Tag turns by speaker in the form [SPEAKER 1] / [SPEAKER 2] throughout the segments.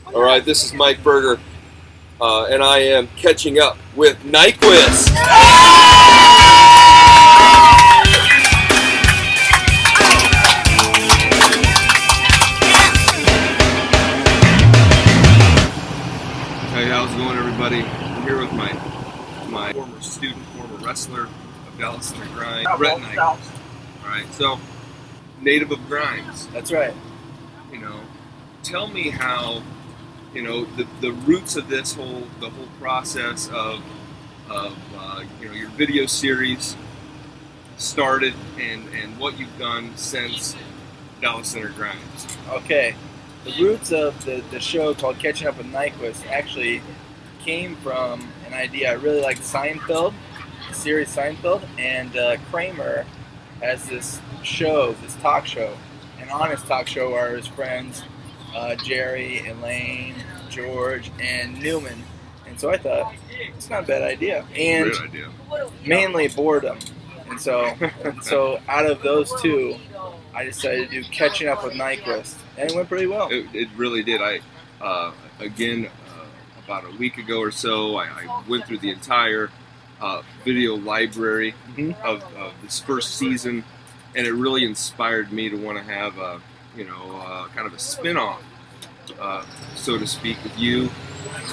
[SPEAKER 1] All right, this is Mike Burgher, and I am catching up with Nyquist. Hey, how's it going, everybody? I'm here with my former student, former wrestler of Dallas Center Grind, Brett Nyquist. All right, so native of Grimes.
[SPEAKER 2] That's right.
[SPEAKER 1] You know, tell me how, you know, the roots of the whole process of your video series started and what you've done since Dallas Center Grimes.
[SPEAKER 2] Okay. The roots of the show called Catching Up with Nyquist actually came from an idea. I really liked Seinfeld, the series Seinfeld, and Kramer has this talk show, an honest talk show where his friends Jerry, Elaine, George, and Newman. And so I thought, it's not a bad idea. And
[SPEAKER 1] Great idea.
[SPEAKER 2] mainly boredom. And so out of those two, I decided to do Catching Up with Nyquist. And it went pretty well.
[SPEAKER 1] It really did. About a week ago or so, I went through the entire video library of this first season, and it really inspired me to want to have kind of a spin-off, so to speak, with you,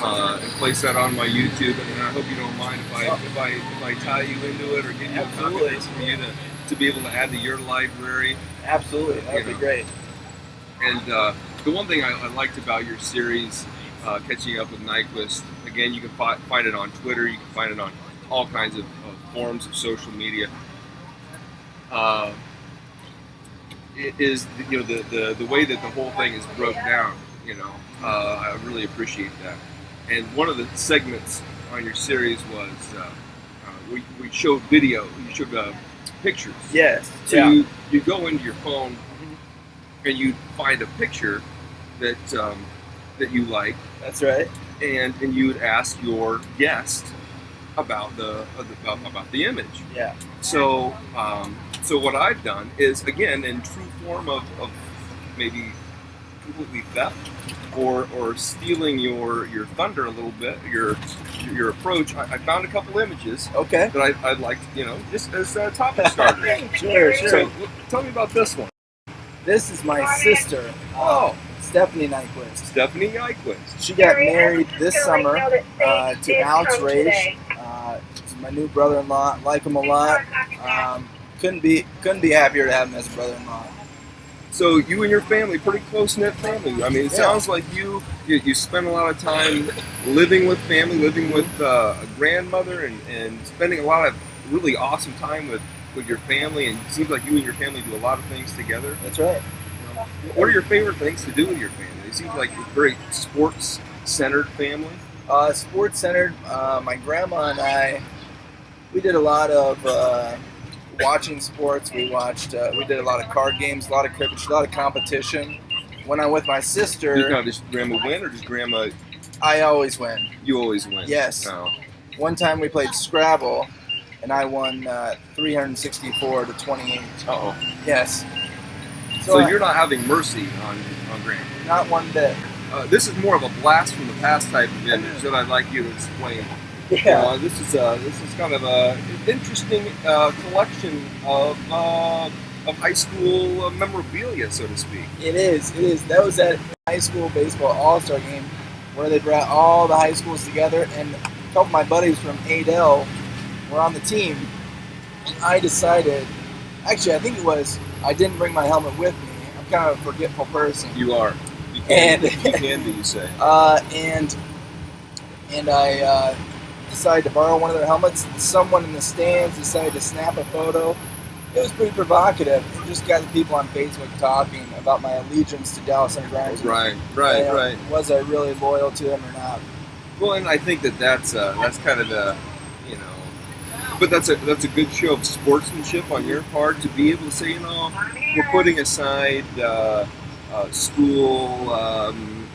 [SPEAKER 1] and place that on my YouTube. And I hope you don't mind if I tie you into it or give you a copy of this for you to be able to add to your library.
[SPEAKER 2] Absolutely, that would be great.
[SPEAKER 1] And the one thing I liked about your series, Catching Up with Nyquist, again, you can find it on Twitter, you can find it on all kinds of forms of social media. It is the way that the whole thing is broke down. I really appreciate that. And one of the segments on your series was we showed video. You showed pictures.
[SPEAKER 2] Yes.
[SPEAKER 1] So you go into your phone and you find a picture that you like.
[SPEAKER 2] That's right.
[SPEAKER 1] And you would ask your guest about the image.
[SPEAKER 2] Yeah.
[SPEAKER 1] So what I've done is, again, in true form of maybe completely theft or stealing your thunder a little bit, your approach, I found a couple images.
[SPEAKER 2] Okay.
[SPEAKER 1] That I'd like to, just as topic starters.
[SPEAKER 2] Sure.
[SPEAKER 1] So tell me about this one.
[SPEAKER 2] This is my sister. Stephanie Nyquist.
[SPEAKER 1] Stephanie Nyquist.
[SPEAKER 2] She got married this summer to Alex Raish. He's my new brother-in-law. Like him a lot. Couldn't be happier to have him as a brother-in-law.
[SPEAKER 1] So you and your family, pretty close-knit family. I mean, it sounds like you spend a lot of time living with family, living with a grandmother, and spending a lot of really awesome time with your family. And it seems like you and your family do a lot of things together.
[SPEAKER 2] That's right.
[SPEAKER 1] What are your favorite things to do with your family? It seems like a very sports-centered family.
[SPEAKER 2] Sports-centered. My grandma and I, we did a lot of watching sports. We did a lot of card games, a lot of cribbage, a lot of competition. When I'm with my sister...
[SPEAKER 1] Does grandma win, or does grandma...
[SPEAKER 2] I always win.
[SPEAKER 1] You always win?
[SPEAKER 2] Yes.
[SPEAKER 1] Oh.
[SPEAKER 2] One time we played Scrabble, and I won 364 to 28.
[SPEAKER 1] Uh-oh.
[SPEAKER 2] Yes.
[SPEAKER 1] So you're not having mercy on grandma?
[SPEAKER 2] Not one bit.
[SPEAKER 1] This is more of a blast from the past type of image that I'd like you to explain.
[SPEAKER 2] Yeah.
[SPEAKER 1] This is kind of an interesting collection of high school memorabilia, so to speak.
[SPEAKER 2] It is. That was that high school baseball all-star game where they brought all the high schools together, and a couple of my buddies from Adel were on the team. And I decided, actually, I think it was, I didn't bring my helmet with me. I'm kind of a forgetful person.
[SPEAKER 1] You are. You can be, you say.
[SPEAKER 2] And I decided to borrow one of their helmets. Someone in the stands decided to snap a photo. It was pretty provocative. It just got the people on Facebook talking about my allegiance to Dallas Center Grimes.
[SPEAKER 1] Right.
[SPEAKER 2] Was I really loyal to them or not?
[SPEAKER 1] Well, and I think that's kind of a, but that's a good show of sportsmanship on your part to be able to say, we're putting aside school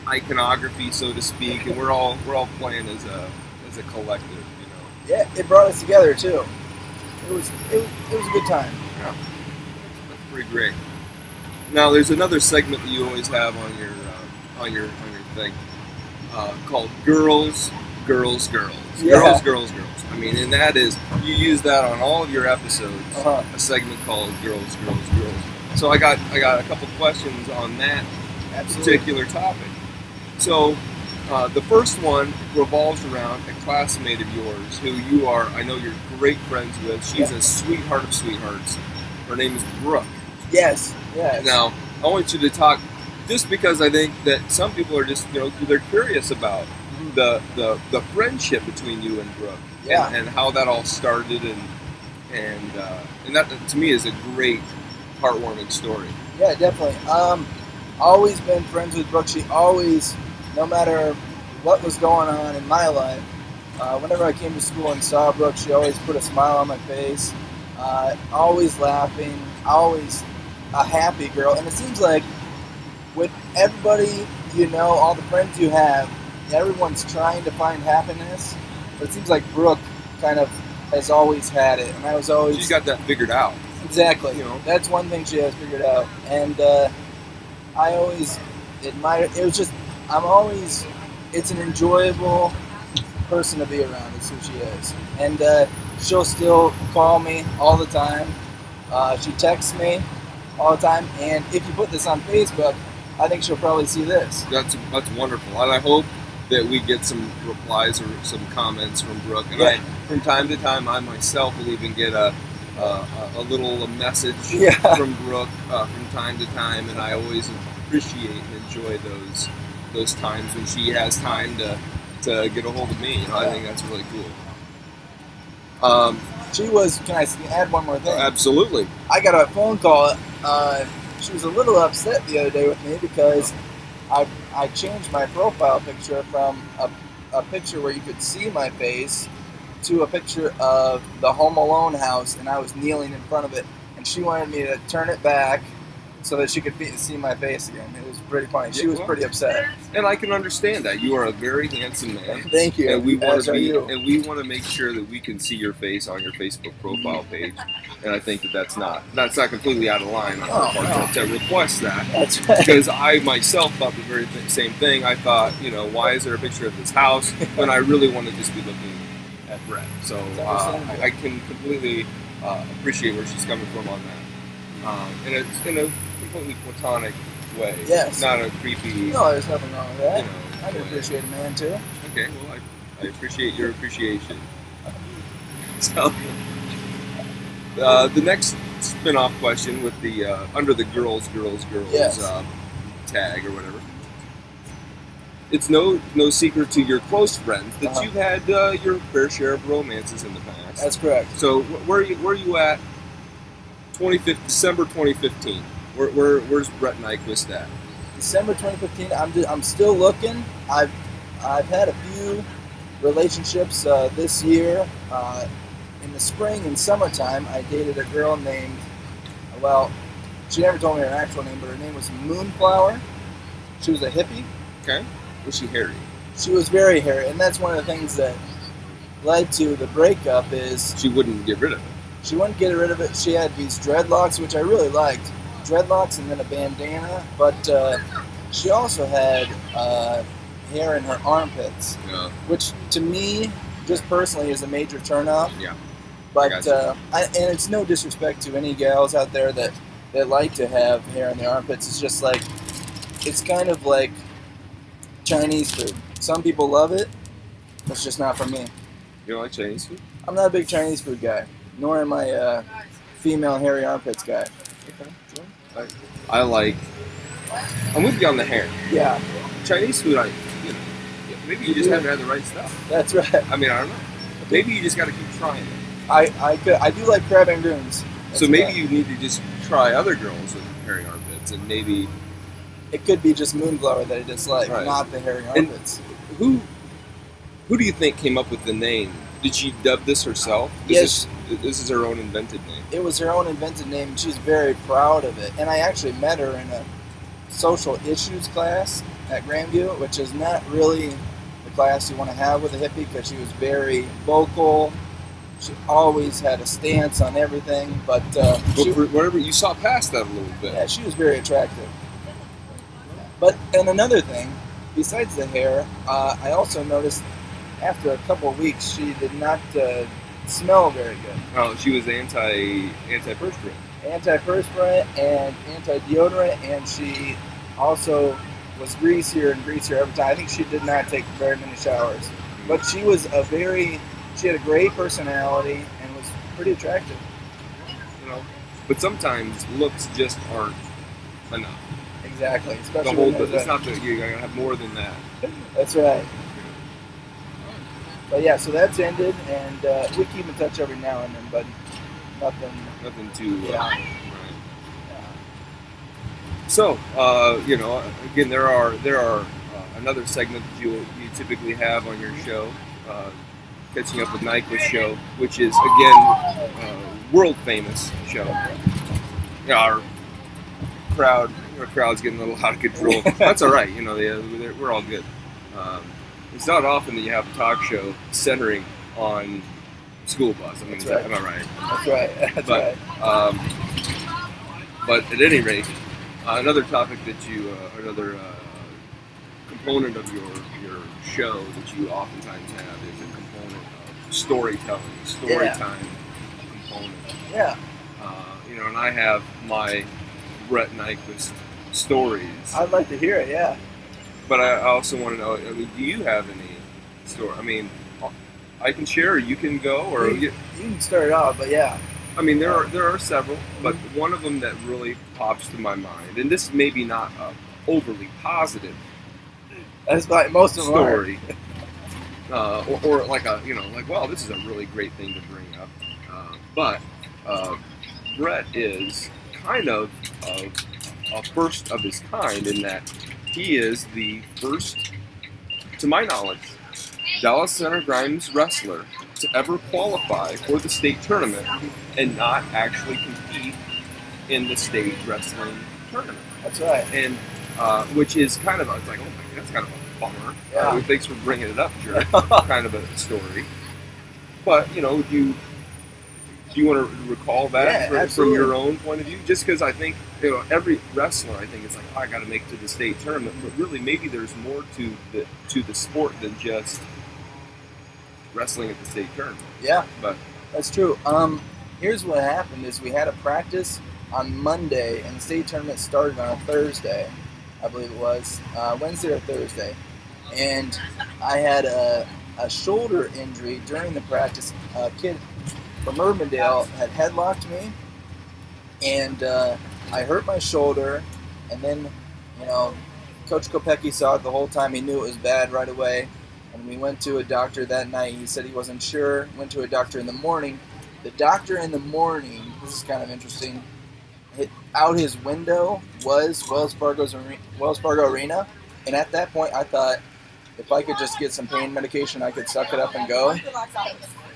[SPEAKER 1] iconography, so to speak, and we're all playing as a collective,
[SPEAKER 2] Yeah, it brought us together too. It was a good time.
[SPEAKER 1] Yeah, that's pretty great. Now, there's another segment that you always have on your thing, called Girls, Girls, Girls.
[SPEAKER 2] Yeah.
[SPEAKER 1] Girls, Girls, Girls. I mean, and that is, you use that on all of your episodes, a segment called Girls, Girls, Girls. So I got a couple questions on that particular topic. So the first one revolves around a classmate of yours who you are, I know you're great friends with. She's a sweetheart of sweethearts. Her name is Brooke.
[SPEAKER 2] Yes.
[SPEAKER 1] Now, I want you to talk, just because I think that some people are just, they're curious about the friendship between you and Brooke, and how that all started, and that to me is a great, heartwarming story.
[SPEAKER 2] Yeah, definitely. Always been friends with Brooke. She always, no matter what was going on in my life, whenever I came to school and saw Brooke, she always put a smile on my face, always laughing, always a happy girl. And it seems like with everybody all the friends you have, everyone's trying to find happiness, but it seems like Brooke kind of has always had it, and I was always...
[SPEAKER 1] She's got that figured out.
[SPEAKER 2] Exactly. That's one thing she has figured out, and I always admire... It's an enjoyable person to be around, is who she is. And she'll still call me all the time. She texts me all the time, and if you put this on Facebook, I think she'll probably see this.
[SPEAKER 1] That's wonderful, and I hope that we get some replies or some comments from Brooke. And from time to time, I myself will even get a little message from Brooke from time to time, and I always appreciate and enjoy those times when she has time to get a hold of me. I think that's really cool.
[SPEAKER 2] She was. Can I add one more thing?
[SPEAKER 1] Absolutely.
[SPEAKER 2] I got a phone call. She was a little upset the other day with me because I changed my profile picture from a picture where you could see my face to a picture of the Home Alone house, and I was kneeling in front of it, and she wanted me to turn it back so that she could see my face again. It was pretty funny. She was pretty upset.
[SPEAKER 1] And I can understand that. You are a very handsome man.
[SPEAKER 2] Thank you.
[SPEAKER 1] And we want to make sure that we can see your face on your Facebook profile page. And I think that's not completely out of line on our part to request that.
[SPEAKER 2] That's right.
[SPEAKER 1] Because I myself thought the very same thing. I thought, why is there a picture of this house when I really want to just be looking at Brett? So I can completely appreciate where she's coming from on that. And it's in a completely platonic way.
[SPEAKER 2] Yes.
[SPEAKER 1] Not a creepy...
[SPEAKER 2] No, there's nothing wrong with that. I can appreciate a man, too.
[SPEAKER 1] Okay, well, I appreciate your appreciation. So, the next spin-off question with the under the girls tag or whatever. It's no secret to your close friends that you've had your fair share of romances in the past.
[SPEAKER 2] That's correct.
[SPEAKER 1] So where are you at? December 2015. Where's Brett Nyquist at?
[SPEAKER 2] December 2015. I'm still looking. I've had a few relationships this year. In the spring and summertime, I dated a girl named, she never told me her actual name, but her name was Moonflower. She was a hippie.
[SPEAKER 1] Okay. Was she hairy?
[SPEAKER 2] She was very hairy, and that's one of the things that led to the breakup is...
[SPEAKER 1] She wouldn't get rid of it.
[SPEAKER 2] She wouldn't get rid of it. She had these dreadlocks, which I really liked. Dreadlocks and then a bandana, but she also had hair in her armpits, which to me, just personally, is a major turnoff.
[SPEAKER 1] Yeah.
[SPEAKER 2] But and it's no disrespect to any gals out there that like to have hair in their armpits. It's just like, it's kind of like Chinese food. Some people love it. It's just not for me.
[SPEAKER 1] You don't like Chinese food?
[SPEAKER 2] I'm not a big Chinese food guy, nor am I female hairy armpits guy.
[SPEAKER 1] Okay. I'm with you on the hair.
[SPEAKER 2] Yeah.
[SPEAKER 1] Chinese food, maybe you just haven't had the right stuff.
[SPEAKER 2] That's right.
[SPEAKER 1] I mean, I don't know. Maybe you just got to keep trying it.
[SPEAKER 2] I do like crab angoons.
[SPEAKER 1] So maybe you need to just try other girls with hairy armpits, and maybe
[SPEAKER 2] it could be just Moonflower that I dislike, not the hairy armpits.
[SPEAKER 1] And who do you think came up with the name? Did she dub this herself?
[SPEAKER 2] Yes.
[SPEAKER 1] This is her own invented name.
[SPEAKER 2] It was her own invented name, and she's very proud of it. And I actually met her in a social issues class at Grandview, which is not really the class you want to have with a hippie, because she was very vocal. She always had a stance on everything, but
[SPEAKER 1] whatever, you saw past that a little bit.
[SPEAKER 2] Yeah, she was very attractive. But and another thing, besides the hair, I also noticed after a couple of weeks she did not smell very good.
[SPEAKER 1] Oh, she was anti-perspirant.
[SPEAKER 2] Antiperspirant and anti-deodorant, and she also was greasier and greasier every time. I think she did not take very many showers, but she had a great personality and was pretty attractive.
[SPEAKER 1] You know, but sometimes looks just aren't enough.
[SPEAKER 2] Exactly,
[SPEAKER 1] The
[SPEAKER 2] especially
[SPEAKER 1] whole,
[SPEAKER 2] when there's
[SPEAKER 1] it's not that you gotta have more than that.
[SPEAKER 2] That's right. But yeah, so that's ended, and we keep in touch every now and then, but nothing.
[SPEAKER 1] Nothing too.
[SPEAKER 2] Yeah.
[SPEAKER 1] Right. So, again, there are another segment that you typically have on your show, catching up with Nyquist show, which is again world famous show. Yeah, our crowd's getting a little out of control. That's all right. We're all good. It's not often that you have a talk show centering on school bus. I mean,
[SPEAKER 2] That's right.
[SPEAKER 1] am I right?
[SPEAKER 2] That's right. That's
[SPEAKER 1] But
[SPEAKER 2] right.
[SPEAKER 1] but at any rate, another topic that another component of your show that you oftentimes have is a component of storytelling, story time component.
[SPEAKER 2] Yeah.
[SPEAKER 1] And I have my Brett Nyquist stories.
[SPEAKER 2] I'd like to hear it. Yeah.
[SPEAKER 1] But I also want to know, do you have any story? I mean, I can share, or you can go, or
[SPEAKER 2] you can start it off, but yeah.
[SPEAKER 1] I mean, there are several, but one of them that really pops to my mind, and this may be not overly positive.
[SPEAKER 2] That's like most of them
[SPEAKER 1] story, or like wow, this is a really great thing to bring up. But Brett is kind of a first of his kind in that he is the first, to my knowledge, Dallas Center Grimes wrestler to ever qualify for the state tournament and not actually compete in the state wrestling tournament.
[SPEAKER 2] That's right.
[SPEAKER 1] And which is kind of, it's like, oh my God, that's kind of a bummer.
[SPEAKER 2] Yeah.
[SPEAKER 1] Thanks for bringing it up, Jared. Kind of a story. But, do you want to recall that from your own point of view? Just because I think, every wrestler, I think, is like, I got to make it to the state tournament. But really, maybe there's more to the sport than just wrestling at the state tournament.
[SPEAKER 2] Yeah,
[SPEAKER 1] but
[SPEAKER 2] that's true. Here's what happened: is we had a practice on Monday, and the state tournament started on a Thursday, I believe it was Wednesday or Thursday, and I had a shoulder injury during the practice. A kid from Urbandale had headlocked me, and I hurt my shoulder, and then, Coach Kopecki saw it the whole time. He knew it was bad right away, and we went to a doctor that night. He said he wasn't sure. Went to a doctor in the morning. The doctor in the morning, this is kind of interesting, out his window was Wells Fargo Arena, and at that point I thought, if I could just get some pain medication, I could suck it up and go.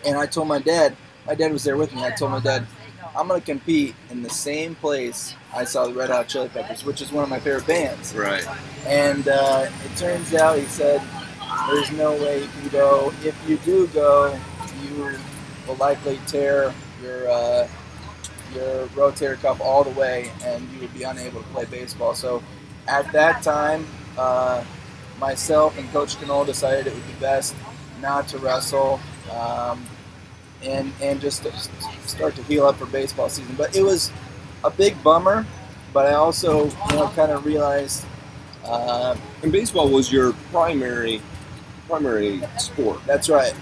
[SPEAKER 2] And I told my dad was there with me, I told my dad, I'm going to compete in the same place I saw the Red Hot Chili Peppers, which is one of my favorite bands.
[SPEAKER 1] Right.
[SPEAKER 2] And it turns out, he said, there's no way you can go. If you do go, you will likely tear your rotator cuff all the way, and you would be unable to play baseball. So at that time, myself and Coach Knoll decided it would be best not to wrestle, and just start to heal up for baseball season. But it was a big bummer. But I also, kind of realized.
[SPEAKER 1] And baseball was your primary sport.
[SPEAKER 2] That's right.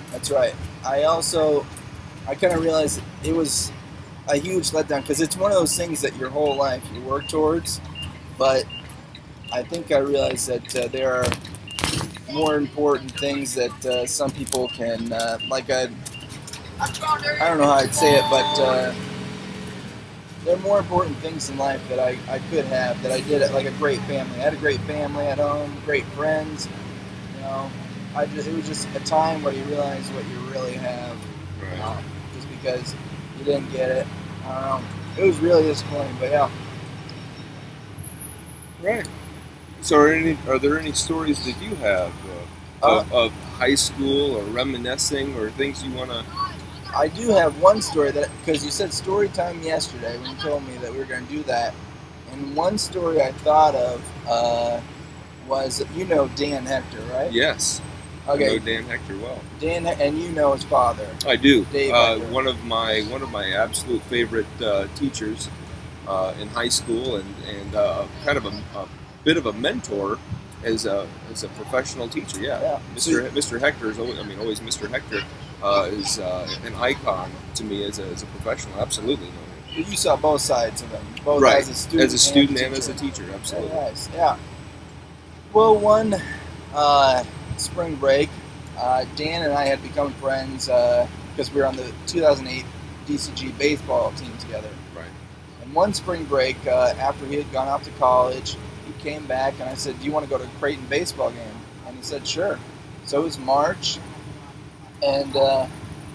[SPEAKER 2] I kind of realized it was a huge letdown, because it's one of those things that your whole life you work towards. But I think I realized that there are more important things that some people can, I don't know how I'd say it, but there are more important things in life that I could have, that I did, like a great family. I had a great family at home, great friends. It was just a time where you realize what you really have, just because you didn't get it. I don't know. It was really disappointing, but yeah.
[SPEAKER 1] Right. So are there any stories that you have of high school, or reminiscing, or things you want to...
[SPEAKER 2] I do have one story, that because you said story time yesterday when you told me that we were going to do that, and one story I thought of, was, you know Dan Hector, right?
[SPEAKER 1] Yes.
[SPEAKER 2] Okay.
[SPEAKER 1] I know Dan Hector well.
[SPEAKER 2] Dan, and you know his father.
[SPEAKER 1] I do.
[SPEAKER 2] Dave Hector.
[SPEAKER 1] One of my absolute favorite teachers in high school, and kind of a bit of a mentor as a professional teacher. Yeah. Mr. Hector is always, Mr. Hector is an icon to me as a professional. Absolutely.
[SPEAKER 2] You saw both sides of him, both
[SPEAKER 1] right.
[SPEAKER 2] as a student
[SPEAKER 1] and as a teacher. Absolutely.
[SPEAKER 2] Very nice. Yeah. Well, one spring break, Dan and I had become friends because we were on the 2008 DCG baseball team together.
[SPEAKER 1] Right.
[SPEAKER 2] And one spring break, after he had gone off to college, he came back and I said, "Do you want to go to a Creighton baseball game?" And he said, "Sure." So it was March, and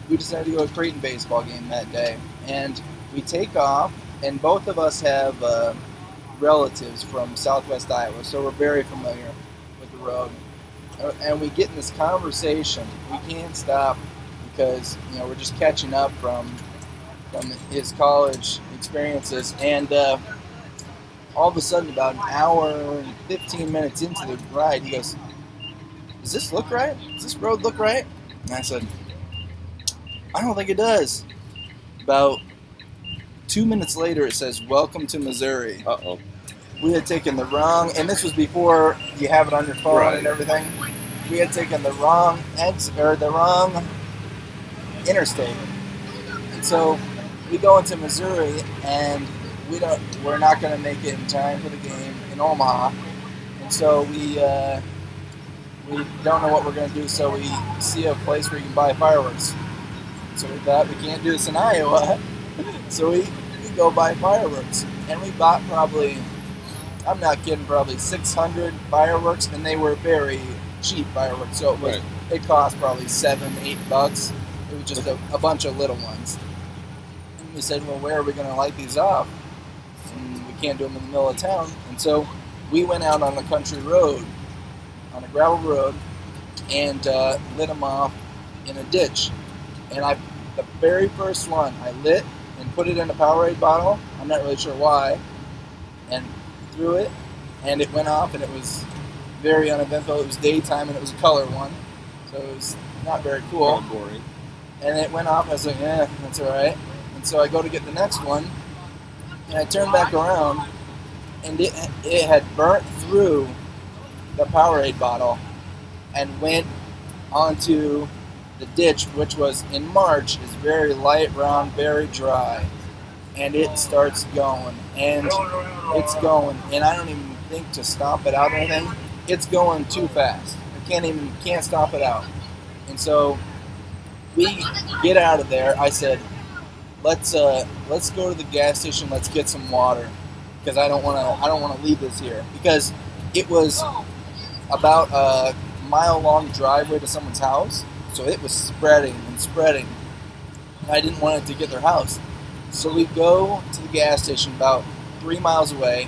[SPEAKER 2] we decided to go to a Creighton baseball game that day. And we take off, and both of us have relatives from Southwest Iowa, so we're very familiar with the road. And we get in this conversation. We can't stop because we're just catching up from his college experiences. And all of a sudden, about an hour and 15 minutes into the ride, he goes, "Does this look right? Does this road look right?" And I said, "I don't think it does." About 2 minutes later, it says, "Welcome to Missouri."
[SPEAKER 1] Uh-oh.
[SPEAKER 2] We had taken the wrong, and this was before you have it on your phone
[SPEAKER 1] right.
[SPEAKER 2] and everything. We had taken the wrong the wrong interstate, and so we go into Missouri, and we're not going to make it in time for the game in Omaha, and so we don't know what we're going to do. So we see a place where you can buy fireworks. So we thought, we can't do this in Iowa, so we go buy fireworks, and we bought probably, I'm not kidding, probably 600 fireworks, and they were very cheap fireworks. So it cost probably $7-8. It was just a bunch of little ones. And we said, well, where are we going to light these off? And we can't do them in the middle of town. And so we went out on a country road, on a gravel road, and lit them off in a ditch. And the very first one I lit and put it in a Powerade bottle. I'm not really sure why. And threw it, and it went off, and it was very uneventful. It was daytime, and it was a color one, so it was not very cool.
[SPEAKER 1] Kind of boring.
[SPEAKER 2] And it went off. I was like, that's all right. And so I go to get the next one, and I turn back around, and it had burnt through the Powerade bottle and went onto the ditch, which was in March, is very light, round, very dry. And it starts going, and it's going, and I don't even think to stop it out or anything. It's going too fast. I can't stop it out. And so we get out of there. I said, let's go to the gas station. Let's get some water, because I don't want to leave this here, because it was about a mile-long driveway to someone's house, so it was spreading and spreading. And I didn't want it to get their house. So we go to the gas station about 3 miles away,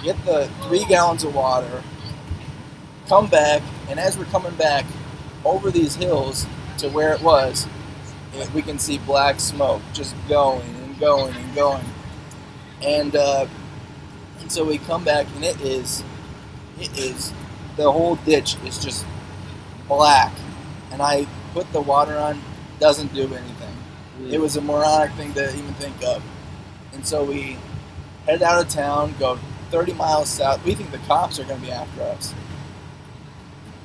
[SPEAKER 2] get the 3 gallons of water, come back, and as we're coming back over these hills to where it was, we can see black smoke just going and going and going. And so we come back, and it is the whole ditch is just black. And I put the water on, doesn't do anything. It was a moronic thing to even think of. And so we head out of town, go 30 miles south. We think the cops are going to be after us.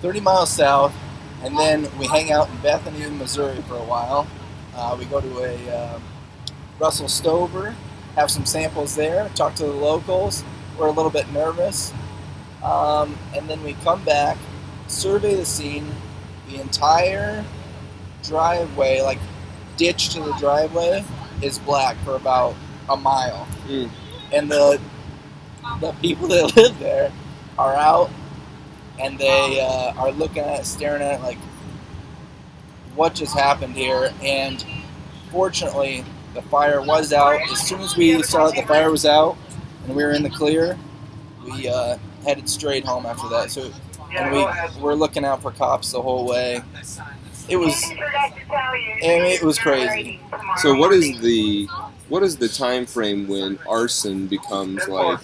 [SPEAKER 2] 30 miles south, and then we hang out in Bethany, Missouri for a while. We go to a Russell Stover, have some samples there, talk to the locals. We're a little bit nervous. And then we come back, survey the scene. The entire driveway, like ditch to the driveway, is black for about a mile. And the people that live there are out, and they are looking at it, staring at it like, what just happened here? And fortunately, the fire was out. As soon as we saw that the fire was out and we were in the clear, we headed straight home after that. So, and we were looking out for cops the whole way. It was crazy.
[SPEAKER 1] So what is the time frame when arson becomes like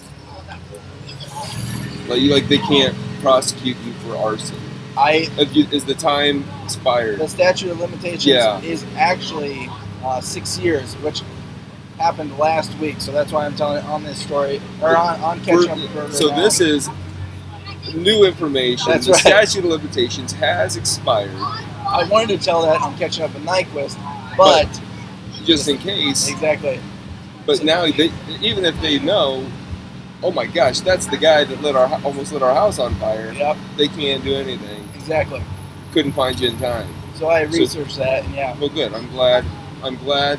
[SPEAKER 1] they can't prosecute you for arson?
[SPEAKER 2] I
[SPEAKER 1] Is the time expired?
[SPEAKER 2] The statute of limitations is actually 6 years, which happened last week. So that's why I'm telling it on this story, or on Catching Up with Burgher.
[SPEAKER 1] So
[SPEAKER 2] now.
[SPEAKER 1] this is new information.
[SPEAKER 2] That's
[SPEAKER 1] the
[SPEAKER 2] right.
[SPEAKER 1] statute of limitations has expired.
[SPEAKER 2] I wanted to tell that on Catching Up with Nyquist, but
[SPEAKER 1] just in case.
[SPEAKER 2] Exactly.
[SPEAKER 1] But now, even if they know, oh my gosh, that's the guy that almost lit our house on fire.
[SPEAKER 2] Yep.
[SPEAKER 1] They can't do anything.
[SPEAKER 2] Exactly.
[SPEAKER 1] Couldn't find you in time.
[SPEAKER 2] So I researched that, and yeah.
[SPEAKER 1] Well, good. I'm glad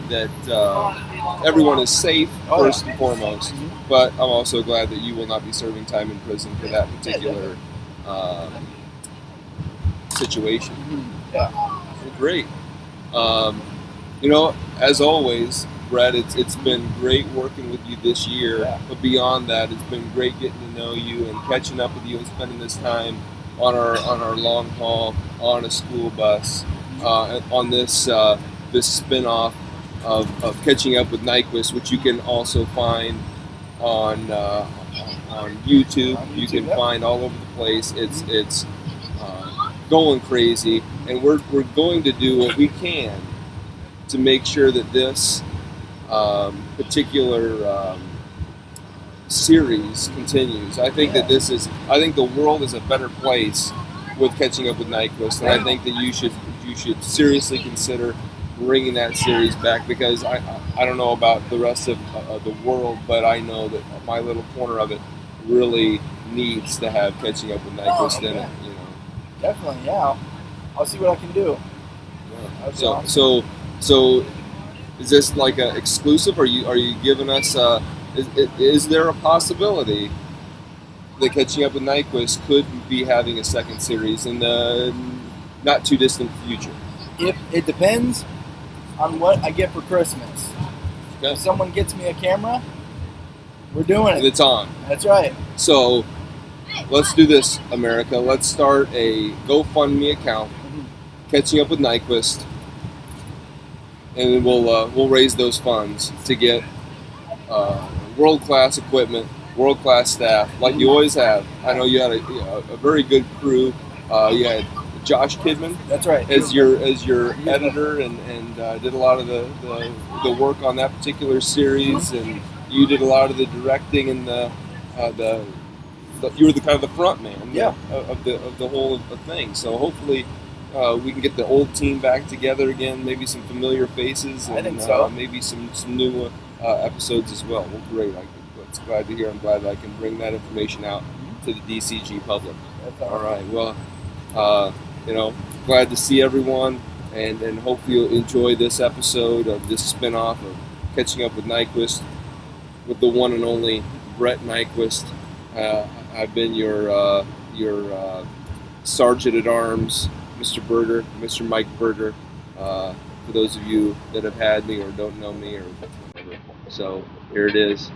[SPEAKER 1] that everyone is safe first and foremost.
[SPEAKER 2] Mm-hmm.
[SPEAKER 1] But I'm also glad that you will not be serving time in prison for that particular situation.
[SPEAKER 2] Mm-hmm. Yeah.
[SPEAKER 1] Well, great. As always, Brett, it's been great working with you this year.
[SPEAKER 2] Yeah.
[SPEAKER 1] But beyond that, it's been great getting to know you and catching up with you and spending this time on our long haul on a school bus on this this spin-off of Catching Up with Nyquist, which you can also find on YouTube. You can find all over the place. It's going crazy, and we're going to do what we can to make sure that this particular series continues. I think that I think the world is a better place with Catching Up with Nyquist, and I think that you should seriously consider bringing that series back, because I don't know about the rest of the world, but I know that my little corner of it really needs to have Catching Up with Nyquist in it.
[SPEAKER 2] Definitely, yeah. I'll see what I can do.
[SPEAKER 1] Yeah. So is this like an exclusive? Are you giving us? Is there a possibility that Catching Up with Nyquist could be having a second series in the not too distant future?
[SPEAKER 2] It depends on what I get for Christmas.
[SPEAKER 1] Okay.
[SPEAKER 2] If someone gets me a camera, we're doing it.
[SPEAKER 1] It's on.
[SPEAKER 2] That's right.
[SPEAKER 1] So let's do this, America. Let's start a GoFundMe account, Catching Up with Nyquist, and we'll raise those funds to get world-class equipment, world-class staff, like you always have. I know you had a very good crew. You had Josh Kidman.
[SPEAKER 2] That's right.
[SPEAKER 1] As your editor and did a lot of the work on that particular series, and you did a lot of the directing and you were the kind of the front man of the whole thing. So hopefully we can get the old team back together again, maybe some familiar faces, and
[SPEAKER 2] I think so.
[SPEAKER 1] Maybe some new episodes as well. Well, great. It's glad to hear. I'm glad that I can bring that information out to the DCG public. All right. Well, glad to see everyone, and hope you'll enjoy this episode of this spin-off of Catching Up with Nyquist with the one and only Brett Nyquist. I've been your Sergeant at Arms, Mr. Burgher, Mr. Mike Burgher, for those of you that have had me or don't know me or whatever. So here it is.